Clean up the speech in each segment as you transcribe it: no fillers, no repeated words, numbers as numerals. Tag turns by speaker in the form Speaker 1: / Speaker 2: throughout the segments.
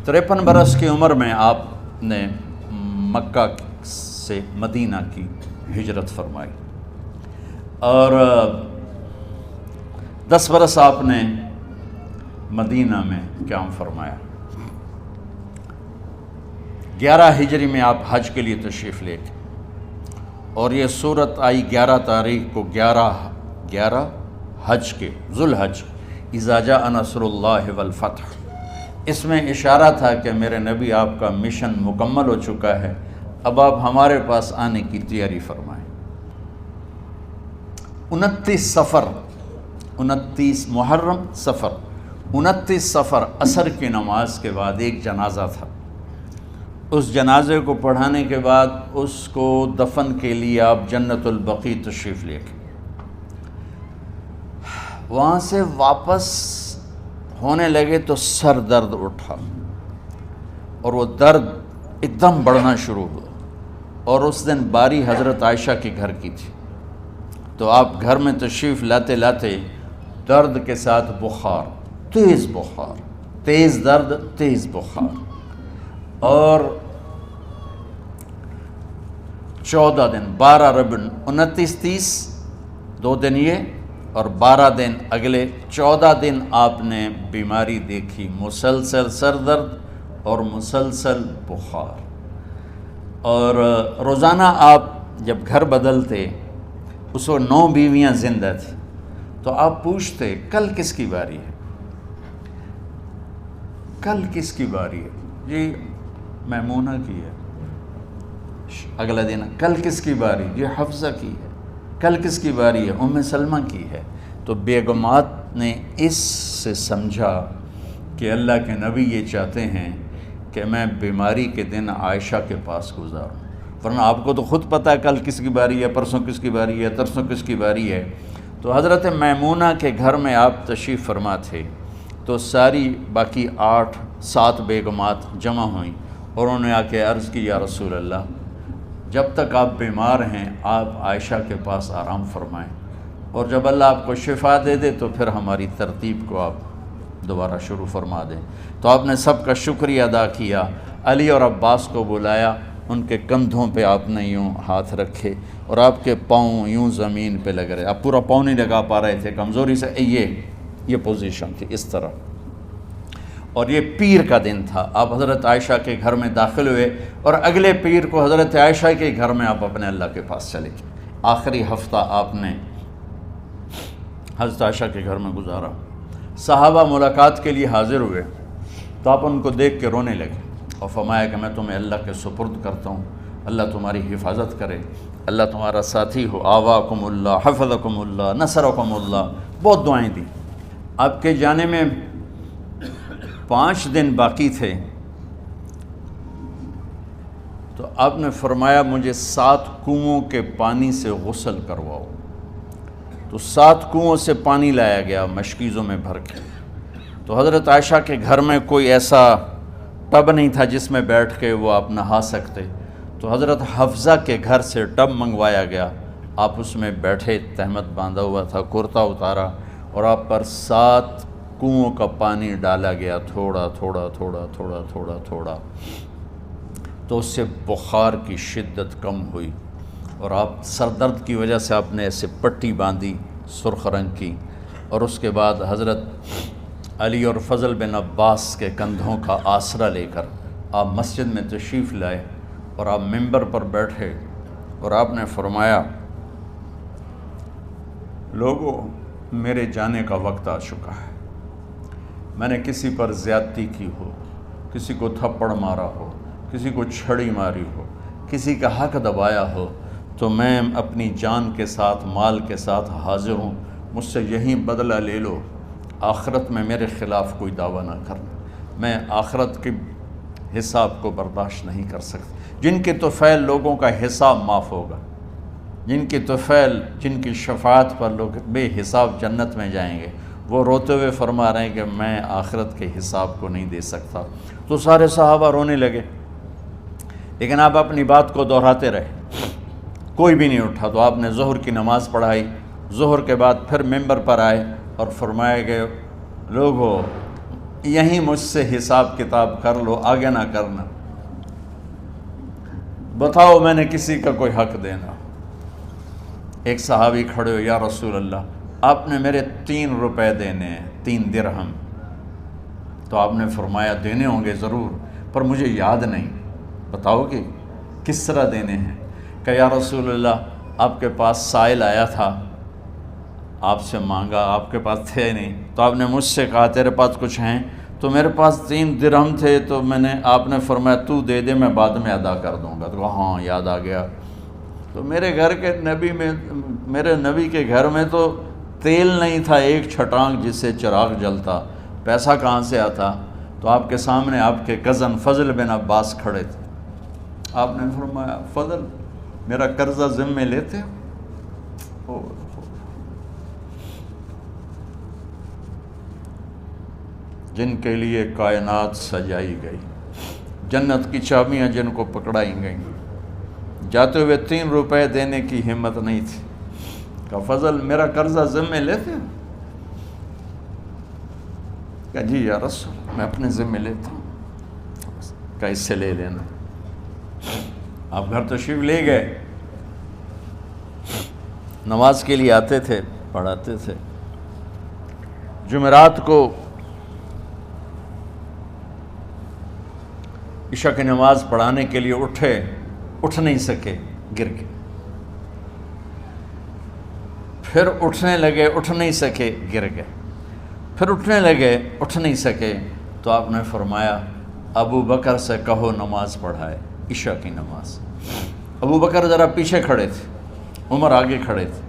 Speaker 1: 53 برس کی عمر میں آپ نے مکہ سے مدینہ کی ہجرت فرمائی اور 10 برس آپ نے مدینہ میں قیام فرمایا۔ 11 ہجری میں آپ حج کے لیے تشریف لے گئے اور یہ صورت آئی 11 تاریخ کو 11 حج کے ذوالحج، اذا جاء نصر اللہ والفتح۔ اس میں اشارہ تھا کہ میرے نبی آپ کا مشن مکمل ہو چکا ہے، اب آپ ہمارے پاس آنے کی تیاری فرمائیں۔ 29 محرم صفر 29 صفر عصر کی نماز کے بعد ایک جنازہ تھا۔ اس جنازے کو پڑھانے کے بعد اس کو دفن کے لیے آپ جنت البقیع تشریف لے گئے۔ وہاں سے واپس ہونے لگے تو سر درد اٹھا اور وہ درد ایک دم بڑھنا شروع ہوا، اور اس دن باری حضرت عائشہ کے گھر کی تھی، تو آپ گھر میں تشریف لاتے لاتے درد کے ساتھ بخار، تیز درد، تیز بخار، اور 14 دن 12 ربیع 29 30 2 دن یہ اور 12 دن اگلے 14 دن آپ نے بیماری دیکھی، مسلسل سر درد اور مسلسل بخار۔ اور روزانہ آپ جب گھر بدلتے، اس وقت 9 بیویاں زندہ تھیں، تو آپ پوچھتے کل کس کی باری ہے، کل کس کی باری ہے؟ جی میمونہ کی ہے۔ اگلا دن کل کس کی باری؟ جی حفصہ کی ہے۔ کل کس کی باری ہے؟ ام سلمہ کی ہے۔ تو بیگمات نے اس سے سمجھا کہ اللہ کے نبی یہ چاہتے ہیں کہ میں بیماری کے دن عائشہ کے پاس گزاروں، ورنہ آپ کو تو خود پتہ ہے کل کس کی باری ہے، پرسوں کس کی باری ہے، ترسوں کس کی باری ہے۔ تو حضرت میمونہ کے گھر میں آپ تشریف فرما تھے، تو ساری باقی 7 بیگمات جمع ہوئیں اور انہوں نے آ کے عرض کی، یا رسول اللہ، جب تک آپ بیمار ہیں آپ عائشہ کے پاس آرام فرمائیں، اور جب اللہ آپ کو شفا دے دے تو پھر ہماری ترتیب کو آپ دوبارہ شروع فرما دیں۔ تو آپ نے سب کا شکریہ ادا کیا، علی اور عباس کو بلایا، ان کے کندھوں پہ آپ نے یوں ہاتھ رکھے اور آپ کے پاؤں یوں زمین پہ لگ رہے، آپ پورا پاؤں نہیں لگا پا رہے تھے کمزوری سے، یہ پوزیشن تھی اس طرح۔ اور یہ پیر کا دن تھا، آپ حضرت عائشہ کے گھر میں داخل ہوئے اور اگلے پیر کو حضرت عائشہ کے گھر میں آپ اپنے اللہ کے پاس چلے گئے۔ آخری ہفتہ آپ نے حضرت عائشہ کے گھر میں گزارا۔ صحابہ ملاقات کے لیے حاضر ہوئے تو آپ ان کو دیکھ کے رونے لگے اور فرمایا کہ میں تمہیں اللہ کے سپرد کرتا ہوں، اللہ تمہاری حفاظت کرے، اللہ تمہارا ساتھی ہو، آواکم اللہ، حفظکم اللہ، نصرکم اللہ، بہت دعائیں دی۔ آپ کے جانے میں 5 دن باقی تھے، تو آپ نے فرمایا مجھے 7 کنوؤں کے پانی سے غسل کرواؤ۔ تو 7 کنوؤں سے پانی لایا گیا مشکیزوں میں بھر کے۔ تو حضرت عائشہ کے گھر میں کوئی ایسا ٹب نہیں تھا جس میں بیٹھ کے وہ آپ نہا سکتے، تو حضرت حفصہ کے گھر سے ٹب منگوایا گیا، آپ اس میں بیٹھے، تہمت باندھا ہوا تھا، کرتا اتارا، اور آپ پر 7 کنوؤں کا پانی ڈالا گیا، تھوڑا تھوڑا تھوڑا تھوڑا تھوڑا تھوڑا، تو اس سے بخار کی شدت کم ہوئی، اور آپ سر درد کی وجہ سے آپ نے ایسے پٹی باندھی سرخ رنگ کی، اور اس کے بعد حضرت علی اور فضل بن عباس کے کندھوں کا آسرا لے کر آپ مسجد میں تشریف لائے اور آپ ممبر پر بیٹھے اور آپ نے فرمایا، لوگوں میرے جانے کا وقت آ چکا ہے، میں نے کسی پر زیادتی کی ہو، کسی کو تھپڑ مارا ہو، کسی کو چھڑی ماری ہو، کسی کا حق دبایا ہو، تو میں اپنی جان کے ساتھ، مال کے ساتھ حاضر ہوں، مجھ سے یہیں بدلہ لے لو، آخرت میں میرے خلاف کوئی دعویٰ نہ کرنا، میں آخرت کے حساب کو برداشت نہیں کر سکتا۔ جن کے طفیل لوگوں کا حساب معاف ہوگا، جن کی طفیل، جن کی شفاعت پر لوگ بے حساب جنت میں جائیں گے، وہ روتے ہوئے فرما رہے ہیں کہ میں آخرت کے حساب کو نہیں دے سکتا۔ تو سارے صحابہ رونے لگے، لیکن آپ اپنی بات کو دہراتے رہے، کوئی بھی نہیں اٹھا۔ تو آپ نے ظہر کی نماز پڑھائی، ظہر کے بعد پھر ممبر پر آئے اور فرمایا کہ لوگو یہیں مجھ سے حساب کتاب کر لو، آگے نہ کرنا، بتاؤ میں نے کسی کا کوئی حق دینا۔ ایک صحابی کھڑے ہو، یا رسول اللہ آپ نے میرے 3 روپے دینے ہیں، 3 درہم۔ تو آپ نے فرمایا دینے ہوں گے ضرور، پر مجھے یاد نہیں، بتاؤ کہ کس طرح دینے ہیں؟ کہ یا رسول اللہ آپ کے پاس سائل آیا تھا، آپ سے مانگا، آپ کے پاس تھے نہیں، تو آپ نے مجھ سے کہا تیرے پاس کچھ ہیں؟ تو میرے پاس 3 درہم تھے، تو آپ نے فرمایا تو دے دے، میں بعد میں ادا کر دوں گا۔ تو کہا ہاں یاد آ گیا۔ تو میرے نبی کے گھر میں تو تیل نہیں تھا، ایک چھٹانگ جس سے چراغ جلتا، پیسہ کہاں سے آتا؟ تو آپ کے سامنے آپ کے کزن فضل بن عباس کھڑے تھے، آپ نے فرمایا فضل میرا قرضہ ذمے لیتے ہو؟ جن کے لیے کائنات سجائی گئی، جنت کی چابیاں جن کو پکڑائی گئیں، جاتے ہوئے 3 روپے دینے کی ہمت نہیں تھی۔ کہا فضل میرا قرضہ ذمے لیتے ہو؟ کہا جی یا رسول میں اپنے ذمے لیتا ہوں۔ کہا اس سے لے لینا۔ آپ گھر تشریف لے گئے، نماز کے لیے آتے تھے، پڑھاتے تھے۔ جمعرات کو عشاء کی نماز پڑھانے کے لیے اٹھ نہیں سکے، گر گئے، پھر اٹھنے لگے، اٹھ نہیں سکے، گر گئے، پھر اٹھنے لگے، اٹھ نہیں سکے۔ تو آپ نے فرمایا ابو بکر سے کہو نماز پڑھائے، عشاء کی نماز۔ ابو بکر ذرا پیچھے کھڑے تھے، عمر آگے کھڑے تھے،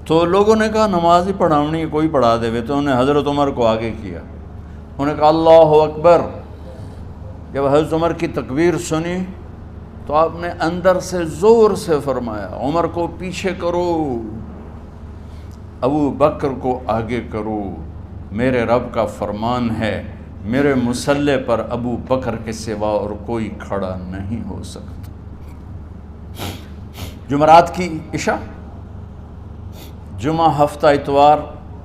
Speaker 1: تو لوگوں نے کہا نماز ہی پڑھاونی ہے، کوئی پڑھا دے وے، تو انہوں نے حضرت عمر کو آگے کیا، انہوں نے کہا اللہ اکبر۔ جب حضرت عمر کی تکبیر سنی تو آپ نے اندر سے زور سے فرمایا عمر کو پیچھے کرو، ابو بکر کو آگے کرو، میرے رب کا فرمان ہے میرے مصلی پر ابو بکر کے سوا اور کوئی کھڑا نہیں ہو سکتا۔ جمعرات کی عشاء، جمعہ ہفتہ اتوار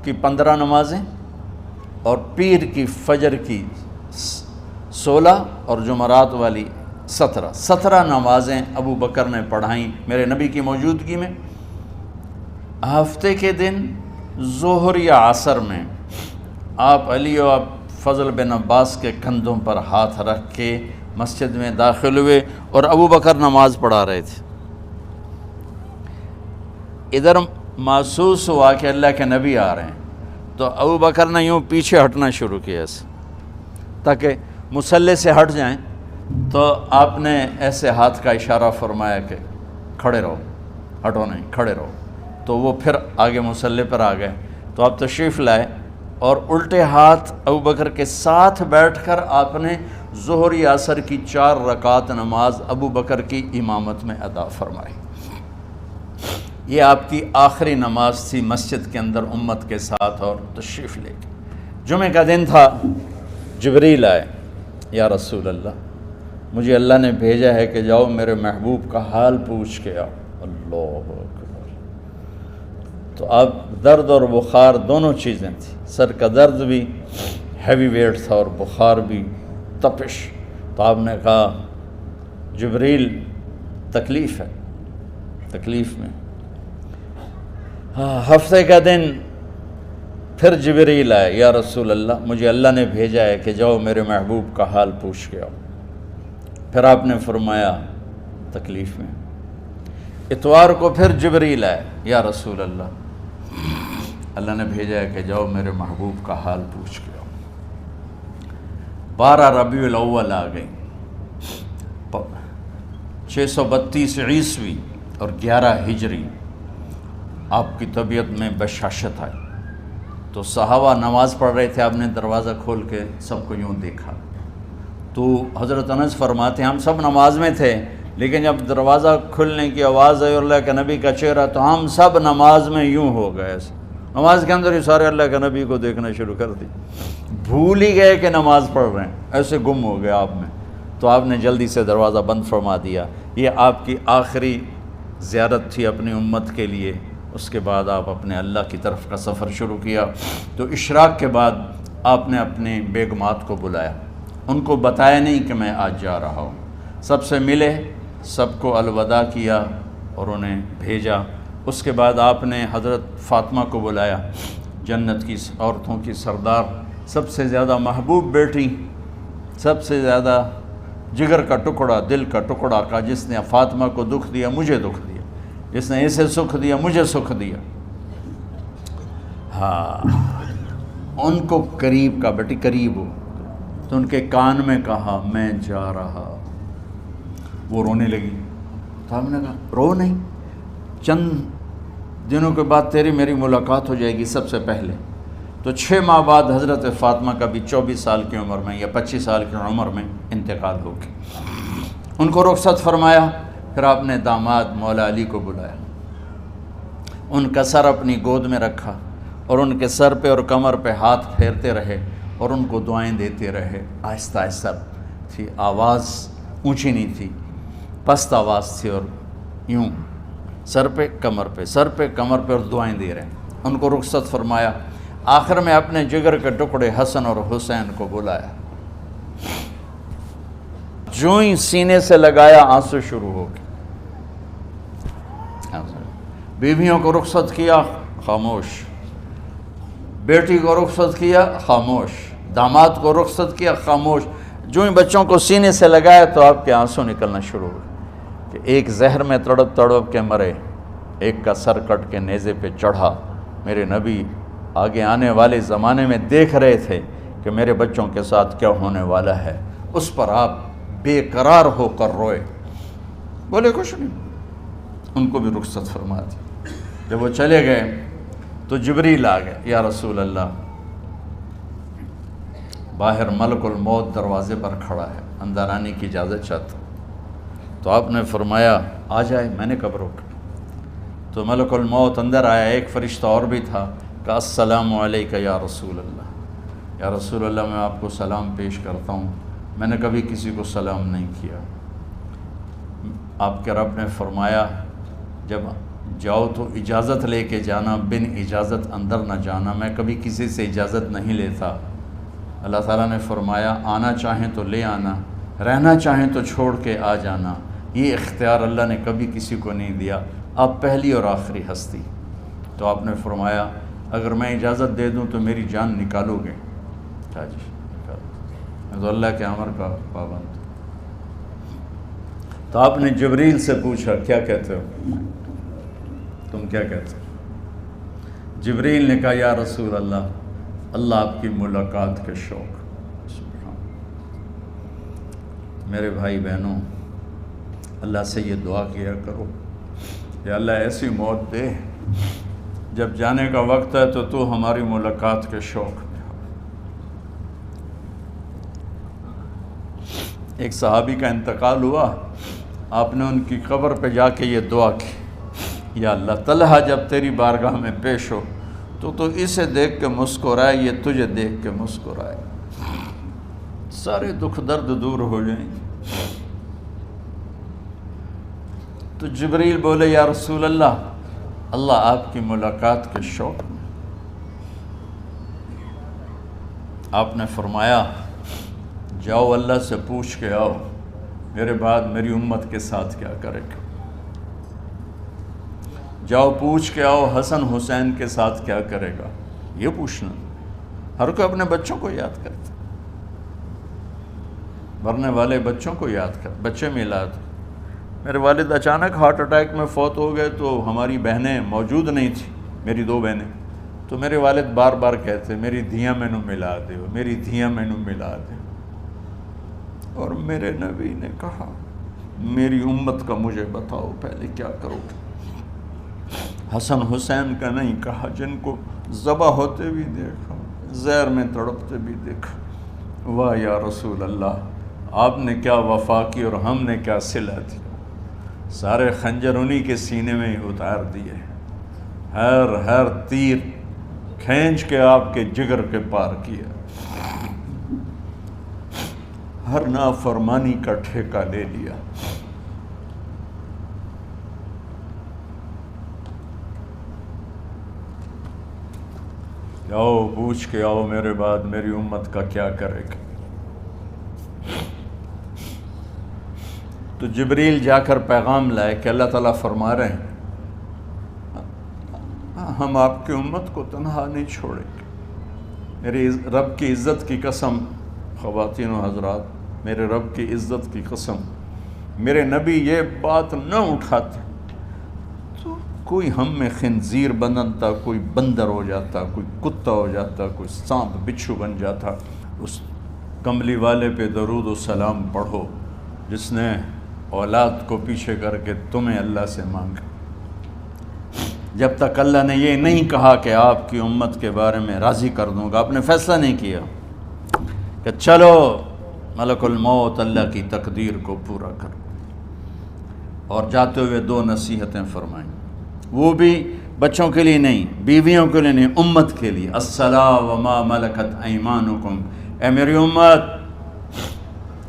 Speaker 1: کی 15 نمازیں، اور پیر کی فجر کی 16 اور جمعرات والی 17 نمازیں ابو بکر نے پڑھائیں میرے نبی کی موجودگی میں۔ ہفتے کے دن ظہر یا عصر میں آپ علی و فضل بن عباس کے کندھوں پر ہاتھ رکھ کے مسجد میں داخل ہوئے اور ابو بکر نماز پڑھا رہے تھے۔ ادھر محسوس ہوا کہ اللہ کے نبی آ رہے ہیں، تو ابو بکر نے یوں پیچھے ہٹنا شروع کیا ایسے تاکہ مصلی سے ہٹ جائیں، تو آپ نے ایسے ہاتھ کا اشارہ فرمایا کہ کھڑے رہو، ہٹو نہیں، کھڑے رہو۔ تو وہ پھر آگے مصلی پر آ گئے، تو آپ تشریف لائے اور الٹے ہاتھ ابو بکر کے ساتھ بیٹھ کر آپ نے ظہر یا عصر کی 4 رکعت نماز ابو بکر کی امامت میں ادا فرمائی۔ یہ آپ کی آخری نماز تھی مسجد کے اندر امت کے ساتھ، اور تشریف لے کے جمعہ کا دن تھا، جبریل آئے، یا رسول اللہ مجھے اللہ نے بھیجا ہے کہ جاؤ میرے محبوب کا حال پوچھ کے آؤ۔ اللہ اکبر۔ تو اب درد اور بخار دونوں چیزیں تھیں، سر کا درد بھی ہیوی ویٹ تھا اور بخار بھی، تپش۔ تو آپ نے کہا جبریل تکلیف ہے، تکلیف میں۔ ہفتے کا دن پھر جبریل آئے، یا رسول اللہ مجھے اللہ نے بھیجا ہے کہ جاؤ میرے محبوب کا حال پوچھ کے آؤ۔ پھر آپ نے فرمایا تکلیف میں۔ اتوار کو پھر جبریل آئے، یا رسول اللہ نے بھیجا ہے کہ جاؤ میرے محبوب کا حال پوچھ کے آؤ۔ 12 ربیع الاول آ گئی، 632 عیسوی اور 11 ہجری، آپ کی طبیعت میں بشاشت آئی۔ تو صحابہ نماز پڑھ رہے تھے، آپ نے دروازہ کھول کے سب کو یوں دیکھا، تو حضرت انس فرماتے ہیں ہم سب نماز میں تھے، لیکن جب دروازہ کھلنے کی آواز آئی اور اللہ کے نبی کا چہرہ، تو ہم سب نماز میں یوں ہو گئے، نماز کے اندر ہی سارے اللہ کے نبی کو دیکھنا شروع کر دی، بھول ہی گئے کہ نماز پڑھ رہے ہیں، ایسے گم ہو گئے آپ میں۔ تو آپ نے جلدی سے دروازہ بند فرما دیا۔ یہ آپ کی آخری زیارت تھی اپنی امت کے لیے۔ اس کے بعد آپ اپنے اللہ کی طرف کا سفر شروع کیا۔ تو اشراق کے بعد آپ نے اپنی بیگمات کو بلایا، ان کو بتایا نہیں کہ میں آج جا رہا ہوں، سب سے ملے، سب کو الوداع کیا اور انہیں بھیجا۔ اس کے بعد آپ نے حضرت فاطمہ کو بلایا، جنت کی عورتوں کی سردار، سب سے زیادہ محبوب بیٹی، سب سے زیادہ جگر کا ٹکڑا، دل کا ٹکڑا کا، جس نے فاطمہ کو دکھ دیا مجھے دکھ دیا، جس نے اسے سکھ دیا مجھے سکھ دیا۔ ہاں، ان کو قریب کا، بیٹی قریب ہو، تو ان کے کان میں کہا میں جا رہا۔ وہ رونے لگی، تو ہم نے کہا رو نہیں، چند دنوں کے بعد تیری میری ملاقات ہو جائے گی سب سے پہلے۔ تو 6 ماہ بعد حضرت فاطمہ کا بھی 24 سال کی عمر میں یا 25 سال کی عمر میں انتقال ہو گیا۔ ان کو رخصت فرمایا، پھر آپ نے داماد مولا علی کو بلایا، ان کا سر اپنی گود میں رکھا اور ان کے سر پہ اور کمر پہ ہاتھ پھیرتے رہے اور ان کو دعائیں دیتے رہے۔ آہستہ آہستہ تھی، آواز اونچی نہیں تھی، پست آواز تھی، اور یوں سر پہ کمر پہ، سر پہ کمر پہ، اور دعائیں دے رہے ہیں۔ ان کو رخصت فرمایا، آخر میں اپنے جگر کے ٹکڑے حسن اور حسین کو بلایا، جو ہی سینے سے لگایا آنسو شروع ہو گئے۔ بیویوں کو رخصت کیا، خاموش، بیٹی کو رخصت کیا، خاموش، داماد کو رخصت کیا، خاموش، جو ہی بچوں کو سینے سے لگایا تو آپ کے آنسو نکلنا شروع ہو گئے کہ ایک زہر میں تڑپ تڑپ کے مرے، ایک کا سر کٹ کے نیزے پہ چڑھا۔ میرے نبی آگے آنے والے زمانے میں دیکھ رہے تھے کہ میرے بچوں کے ساتھ کیا ہونے والا ہے، اس پر آپ بے قرار ہو کر روئے، بولے کچھ نہیں، ان کو بھی رخصت فرما دی۔ جب وہ چلے گئے تو جبریل آ گئے، یا رسول اللہ، باہر ملک الموت دروازے پر کھڑا ہے، اندر آنے کی اجازت چاہتا۔ تو آپ نے فرمایا آ جائے، میں نے کب روکا؟ تو ملک الموت اندر آیا، ایک فرشتہ اور بھی تھا، کہا السلام علیکہ یا رسول اللہ، یا رسول اللہ میں آپ کو سلام پیش کرتا ہوں، میں نے کبھی کسی کو سلام نہیں کیا۔ آپ کے رب نے فرمایا جب جاؤ تو اجازت لے کے جانا، بن اجازت اندر نہ جانا، میں کبھی کسی سے اجازت نہیں لیتا۔ اللہ تعالیٰ نے فرمایا آنا چاہیں تو لے آنا، رہنا چاہیں تو چھوڑ کے آ جانا، یہ اختیار اللہ نے کبھی کسی کو نہیں دیا، آپ پہلی اور آخری ہستی۔ تو آپ نے فرمایا اگر میں اجازت دے دوں تو میری جان نکالو گے؟ کہا جی نکالو، میں تو اللہ کے امر کا پابند۔ تو آپ نے جبریل سے پوچھا کیا کہتے ہو، تم کیا کہتے ہو؟ جبریل نے کہا یا رسول اللہ، اللہ آپ کی ملاقات کے شوق۔ سبحان، میرے بھائی بہنوں، اللہ سے یہ دعا کیا کرو کہ اللہ ایسی موت دے جب جانے کا وقت ہے تو ہماری ملاقات کے شوق میں ہو۔ ایک صحابی کا انتقال ہوا، آپ نے ان کی قبر پہ جا کے یہ دعا کی، یا اللہ طلحہ جب تیری بارگاہ میں پیش ہو تو اسے دیکھ کے مسکرائے، یہ تجھے دیکھ کے مسکرائے، سارے دکھ درد دور ہو جائیں گے۔ تو جبریل بولے یا رسول اللہ، اللہ آپ کی ملاقات کے شوق میں۔ آپ نے فرمایا جاؤ اللہ سے پوچھ کے آؤ میرے بعد میری امت کے ساتھ کیا کرے گا، جاؤ پوچھ کے آؤ حسن حسین کے ساتھ کیا کرے گا۔ یہ پوچھنا، ہر کوئی اپنے بچوں کو یاد کرتا، مرنے والے بچوں کو یاد کر، بچے میلاد۔ میرے والد اچانک ہارٹ اٹیک میں فوت ہو گئے تو ہماری بہنیں موجود نہیں تھیں، میری 2 بہنیں، تو میرے والد بار بار کہتے میری دھیاں مینوں ملا دیو، میری دھیاں مینوں ملا دیو۔ اور میرے نبی نے کہا میری امت کا مجھے بتاؤ پہلے کیا کرو گے۔ حسن حسین کا نہیں کہا، جن کو ذبح ہوتے بھی دیکھا، زہر میں تڑپتے بھی دیکھا۔ واہ یا رسول اللہ، آپ نے کیا وفا کی اور ہم نے کیا صلہ دی، سارے خنجر انہی کے سینے میں ہی اتار دیے، ہر تیر کھینچ کے آپ کے جگر کے پار کیا، ہر نافرمانی کا ٹھیکہ لے لیا۔ آؤ پوچھ کے آؤ میرے بعد میری امت کا کیا کرے گا. تو جبریل جا کر پیغام لائے کہ اللہ تعالیٰ فرما رہے ہیں ہم آپ کی امت کو تنہا نہیں چھوڑیں گے. میرے رب کی عزت کی قسم خواتین و حضرات، میرے رب کی عزت کی قسم، میرے نبی یہ بات نہ اٹھاتے تو کوئی ہم میں خنزیر بنتا، کوئی بندر ہو جاتا، کوئی کتا ہو جاتا، کوئی سانپ بچھو بن جاتا. اس کملی والے پہ درود و سلام پڑھو جس نے اولاد کو پیچھے کر کے تمہیں اللہ سے مانگا. جب تک اللہ نے یہ نہیں کہا کہ آپ کی امت کے بارے میں راضی کر دوں گا، آپ نے فیصلہ نہیں کیا کہ چلو ملک الموت اللہ کی تقدیر کو پورا کرو. اور جاتے ہوئے 2 نصیحتیں فرمائیں، وہ بھی بچوں کے لیے نہیں، بیویوں کے لیے نہیں، امت کے لیے. الصلاۃ وما ملکت ایمانکم، اے میری امت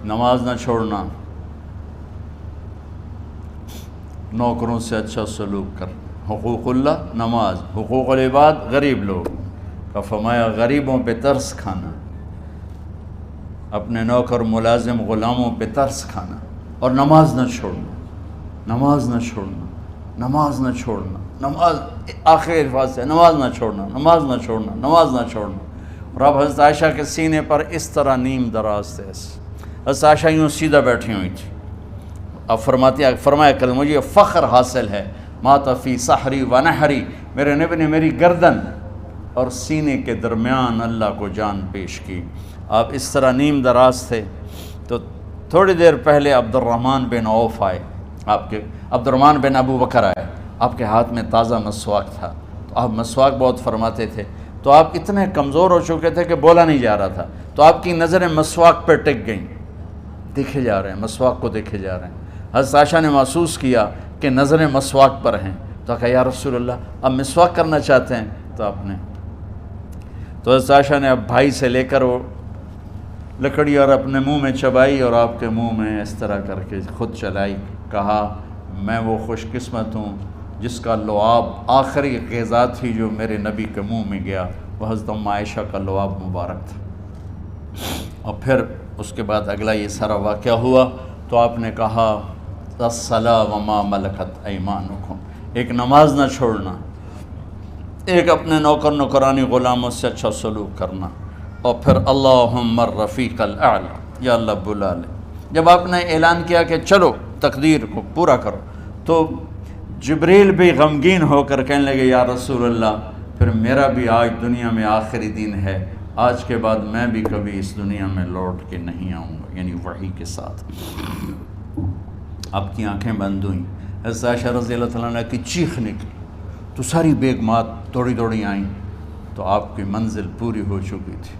Speaker 1: نماز نہ چھوڑنا، نوکروں سے اچھا سلوک کر. حقوق اللہ نماز، حقوق العباد غریب لوگ کا فرمایا غریبوں پہ ترس کھانا، اپنے نوکر ملازم غلاموں پہ ترس کھانا، اور نماز نہ چھوڑنا، نماز نہ چھوڑنا، نماز نہ چھوڑنا، نماز آخر الفاظ سے نماز نہ چھوڑنا، نماز نہ چھوڑنا، نماز نہ چھوڑنا. اور اب حضرت عائشہ کے سینے پر اس طرح نیم دراز تھے. حضرت عائشہ یوں سیدھا بیٹھی ہوئی تھی. اب فرمایا کل مجھے فخر حاصل ہے، مات فی سحری و نحری، میرے نبی نے میری گردن اور سینے کے درمیان اللہ کو جان پیش کی. آپ اس طرح نیم دراز تھے. تو تھوڑی دیر پہلے عبد الرحمن بن عوف آئے، آپ کے عبد الرحمن بن ابو بکر آئے، آپ کے ہاتھ میں تازہ مسواک تھا. تو آپ مسواک بہت فرماتے تھے. تو آپ اتنے کمزور ہو چکے تھے کہ بولا نہیں جا رہا تھا. تو آپ کی نظریں مسواک پہ ٹک گئیں، دیکھے جا رہے ہیں، مسواک کو دیکھے جا رہے ہیں. حضرت عائشہ نے محسوس کیا کہ نظریں مسواک پر ہیں. تو کہا یا رسول اللہ اب مسواک کرنا چاہتے ہیں. تو آپ نے تو حضرت عائشہ نے اب بھائی سے لے کر وہ لکڑی اور اپنے منہ میں چبائی اور آپ کے منہ میں اس طرح کر کے خود چلائی. کہا میں وہ خوش قسمت ہوں جس کا لعاب آخری غذا تھی جو میرے نبی کے منہ میں گیا، وہ حضرت ام عائشہ کا لعاب مبارک تھا. اور پھر اس کے بعد اگلا یہ سارا واقعہ ہوا. تو آپ نے کہا الصلاۃ وما ملکت ایمانکم، ایک نماز نہ چھوڑنا، ایک اپنے نوکر نوکرانی غلاموں سے اچھا سلوک کرنا، اور پھر اللہم الرفیق الاعلی، یا اللہ بلا لے. جب آپ نے اعلان کیا کہ چلو تقدیر کو پورا کرو، تو جبریل بھی غمگین ہو کر کہنے لگے یا رسول اللہ پھر میرا بھی آج دنیا میں آخری دن ہے، آج کے بعد میں بھی کبھی اس دنیا میں لوٹ کے نہیں آؤں گا، یعنی وحی کے ساتھ. آپ کی آنکھیں بند ہوئیں. حضرت عائشہ رضی اللہ تعالیٰ عنہ کی چیخ نکلی تو ساری بیگمات دوڑی آئیں. تو آپ کی منزل پوری ہو چکی تھی.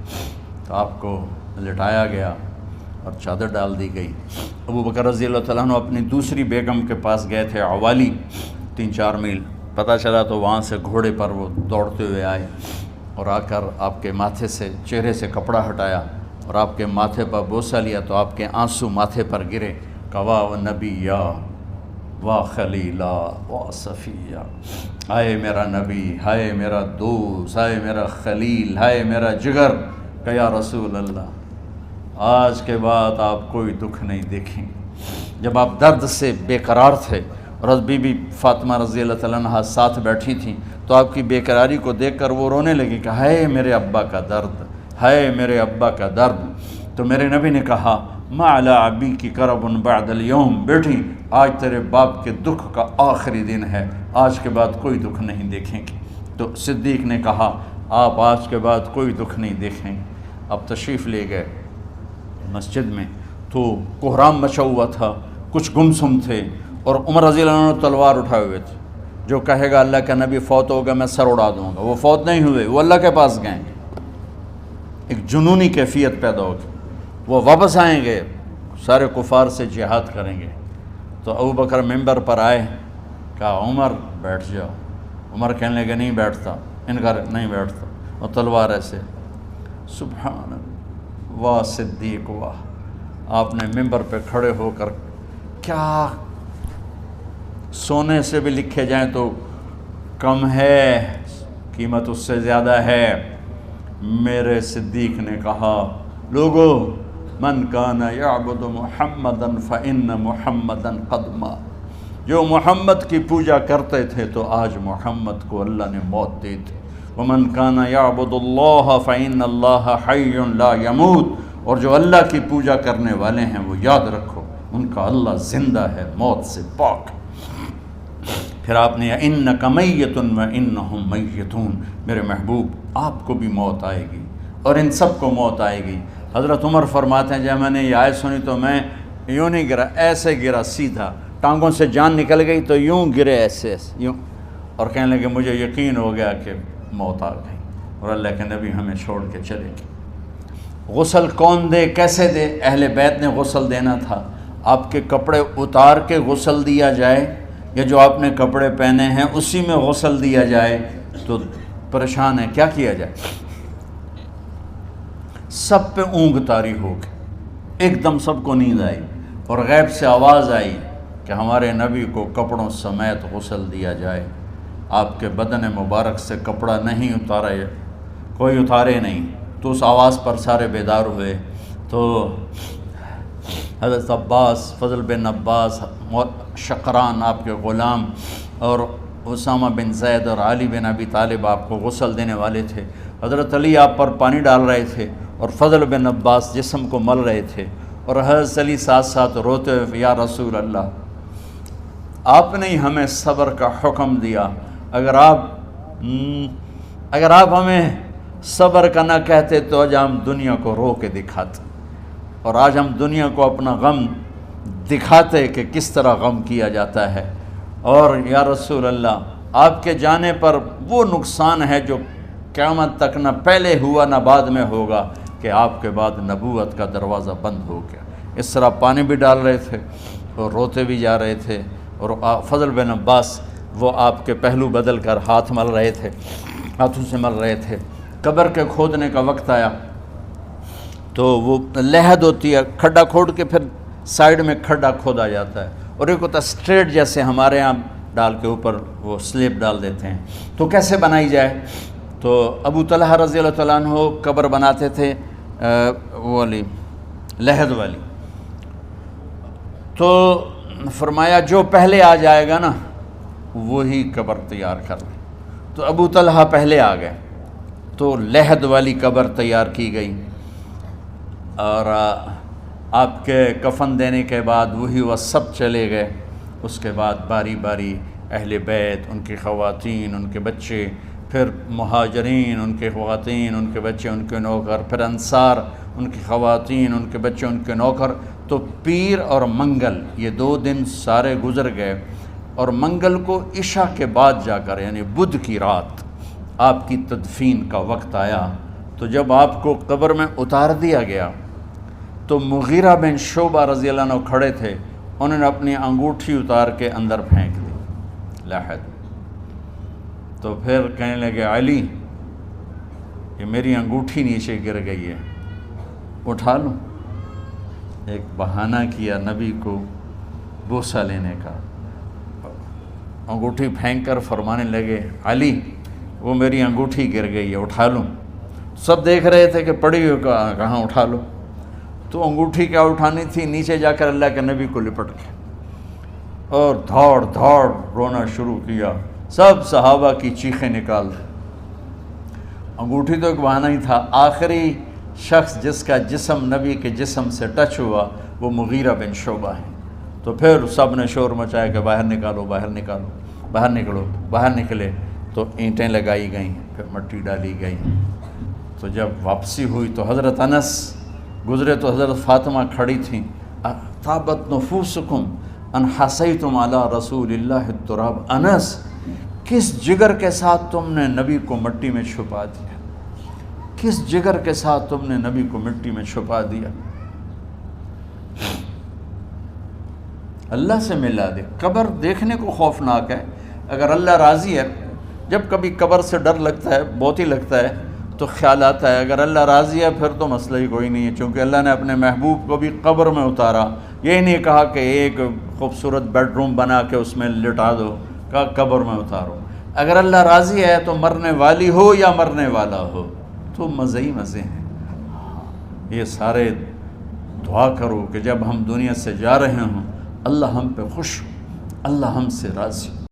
Speaker 1: تو آپ کو لٹایا گیا اور چادر ڈال دی گئی. ابو بکر رضی اللہ تعالیٰ عنہ اپنی دوسری بیگم کے پاس گئے تھے، عوالی، 3-4 میل. پتہ چلا تو وہاں سے گھوڑے پر وہ دوڑتے ہوئے آئے اور آ کر آپ کے ماتھے سے چہرے سے کپڑا ہٹایا اور آپ کے ماتھے پر بوسہ لیا. تو آپ کے آنسو ماتھے پر گرے. کوا و نبیہ وا خلیلا وا صفیہ، ہائے میرا نبی، ہائے میرا دوست، ہائے میرا خلیل، ہائے میرا جگر. کہ یا رسول اللہ آج کے بعد آپ کوئی دکھ نہیں دیکھیں. جب آپ درد سے بے قرار تھے اور بی بی فاطمہ رضی اللہ تعالیٰ عنہ ساتھ بیٹھی تھیں، تو آپ کی بے قراری کو دیکھ کر وہ رونے لگی کہ ہائے میرے ابا کا درد، ہائے میرے ابا کا درد. تو میرے نبی نے کہا ما علی ابی کی کرب بعد اليوم، بیٹی آج تیرے باپ کے دکھ کا آخری دن ہے، آج کے بعد کوئی دکھ نہیں دیکھیں گے. تو صدیق نے کہا آپ آج کے بعد کوئی دکھ نہیں دیکھیں گے. اب تشریف لے گئے مسجد میں تو کوہرام مچا ہوا تھا، کچھ گمسم تھے، اور عمر رضی اللہ عنہ تلوار اٹھائے ہوئے تھے. جو کہے گا اللہ کا نبی فوت ہوگا میں سر اڑا دوں گا، وہ فوت نہیں ہوئے، وہ اللہ کے پاس گئے. ایک جنونی کیفیت پیدا ہوگی، وہ واپس آئیں گے، سارے کفار سے جہاد کریں گے. تو ابو بکر ممبر پر آئے، کہا عمر بیٹھ جاؤ. عمر کہنے لگے نہیں بیٹھتا، انکار نہیں بیٹھتا، اور تلوار ایسے. سبحان اللہ، واہ صدیق واہ. آپ نے ممبر پہ کھڑے ہو کر کیا سونے سے بھی لکھے جائیں تو کم ہے، قیمت اس سے زیادہ ہے. میرے صدیق نے کہا لوگو من کان یعبد محمدا فإن محمدا قد مات، جو محمد کی پوجا کرتے تھے تو آج محمد کو اللہ نے موت دی تھی۔ ومن کان یعبد اللہ فإن اللہ حی لا یموت، اور جو اللہ کی پوجا کرنے والے ہیں وہ یاد رکھو ان کا اللہ زندہ ہے، موت سے پاک۔ پھر آپ نے انک میت وانہم میتون، میرے محبوب آپ کو بھی موت آئے گی اور ان سب کو موت آئے گی۔ حضرت عمر فرماتے ہیں جب میں نے یہ آیت سنی تو میں یوں نہیں گرا، ایسے گرا سیدھا، ٹانگوں سے جان نکل گئی تو یوں گرے ایسے یوں، اور کہنے لگے مجھے یقین ہو گیا کہ موت آ گئی اور اللہ کے نبی ہمیں چھوڑ کے چلے گئے۔ غسل کون دے، کیسے دے؟ اہل بیت نے غسل دینا تھا۔ آپ کے کپڑے اتار کے غسل دیا جائے یا جو آپ نے کپڑے پہنے ہیں اسی میں غسل دیا جائے تو پریشان ہے، کیا کیا جائے؟ سب پہ اونگ طاری ہو گئی، ایک دم سب کو نیند آئی اور غیب سے آواز آئی کہ ہمارے نبی کو کپڑوں سمیت غسل دیا جائے۔ آپ کے بدن مبارک سے کپڑا نہیں اتارا، کوئی اتارے نہیں، تو اس آواز پر سارے بیدار ہوئے۔ تو حضرت عباس، فضل بن عباس، شقران آپ کے غلام، اور اسامہ بن زید اور علی بن ابی طالب آپ کو غسل دینے والے تھے۔ حضرت علی آپ پر پانی ڈال رہے تھے اور فضل بن عباس جسم کو مل رہے تھے، اور حضرت علی ساتھ ساتھ روتے ہوئے یا رسول اللہ آپ نے ہی ہمیں صبر کا حکم دیا، اگر آپ ہمیں صبر کا نہ کہتے تو آج ہم دنیا کو رو کے دکھاتے، اور آج ہم دنیا کو اپنا غم دکھاتے کہ کس طرح غم کیا جاتا ہے۔ اور یا رسول اللہ آپ کے جانے پر وہ نقصان ہے جو قیامت تک نہ پہلے ہوا نہ بعد میں ہوگا کہ آپ کے بعد نبوت کا دروازہ بند ہو گیا۔ اس طرح پانی بھی ڈال رہے تھے اور روتے بھی جا رہے تھے، اور فضل بن عباس وہ آپ کے پہلو بدل کر ہاتھ مل رہے تھے، ہاتھوں سے مل رہے تھے۔ قبر کے کھودنے کا وقت آیا تو وہ لحد ہوتی ہے، کھڈا کھود کے پھر سائیڈ میں کھڈا کھودا جاتا ہے، اور ایک ہوتا اسٹریٹ جیسے ہمارے ہاں ڈال کے اوپر وہ سلیب ڈال دیتے ہیں، تو کیسے بنائی جائے؟ تو ابو طلحہ رضی اللہ تعالیٰ عنہ قبر بناتے تھے وہ والی لحد والی، تو فرمایا جو پہلے آ جائے گا نا وہی قبر تیار کر لے۔ تو ابو طلحہ پہلے آ گئے تو لحد والی قبر تیار کی گئی، اور آپ کے کفن دینے کے بعد وہی وہ سب چلے گئے۔ اس کے بعد باری باری اہل بیت، ان کی خواتین، ان کے بچے، پھر مہاجرین، ان کے خواتین، ان کے بچے، ان کے نوکر، پھر انصار، ان کی خواتین، ان کے بچے، ان کے نوکر۔ تو پیر اور منگل یہ 2 دن سارے گزر گئے، اور منگل کو عشاء کے بعد جا کر یعنی بدھ کی رات آپ کی تدفین کا وقت آیا۔ تو جب آپ کو قبر میں اتار دیا گیا تو مغیرہ بن شعبہ رضی اللہ عنہ کھڑے تھے، انہوں نے اپنی انگوٹھی اتار کے اندر پھینک دی لحد۔ تو پھر کہنے لگے علی یہ میری انگوٹھی نیچے گر گئی ہے، اٹھا لوں۔ ایک بہانہ کیا نبی کو بوسہ لینے کا، انگوٹھی پھینک کر فرمانے لگے علی وہ میری انگوٹھی گر گئی ہے، اٹھا لوں۔ سب دیکھ رہے تھے کہ پڑی ہوئی کہاں اٹھا لو، تو انگوٹھی کیا اٹھانی تھی، نیچے جا کر اللہ کے نبی کو لپٹ کے اور دھاڑ دھاڑ رونا شروع کیا۔ سب صحابہ کی چیخیں نکال دی۔ انگوٹھی تو ایک بہانہ ہی تھا، آخری شخص جس کا جسم نبی کے جسم سے ٹچ ہوا وہ مغیرہ بن شعبہ ہے۔ تو پھر سب نے شور مچایا کہ باہر نکالو، باہر نکالو، باہر نکلو۔ باہر نکلے تو اینٹیں لگائی گئیں، پھر مٹی ڈالی گئی۔ تو جب واپسی ہوئی تو حضرت انس گزرے تو حضرت فاطمہ کھڑی تھیں، طابت نفوسکم ان حسیتم علی رسول اللہ التراب۔ انس کس جگر کے ساتھ تم نے نبی کو مٹی میں چھپا دیا، کس جگر کے ساتھ تم نے نبی کو مٹی میں چھپا دیا۔ اللہ سے ملا دے۔ قبر دیکھنے کو خوفناک ہے، اگر اللہ راضی ہے، جب کبھی قبر سے ڈر لگتا ہے، بہت ہی لگتا ہے، تو خیال آتا ہے اگر اللہ راضی ہے پھر تو مسئلہ ہی کوئی نہیں ہے، چونکہ اللہ نے اپنے محبوب کو بھی قبر میں اتارا۔ یہ نہیں کہا کہ ایک خوبصورت بیڈ روم بنا کے اس میں لٹا دو، کہا قبر میں اتارو۔ اگر اللہ راضی ہے تو مرنے والی ہو یا مرنے والا ہو تو مزے ہی مزے ہیں۔ یہ سارے دعا کرو کہ جب ہم دنیا سے جا رہے ہوں اللہ ہم پہ خوش ہو، اللہ ہم سے راضی ہو۔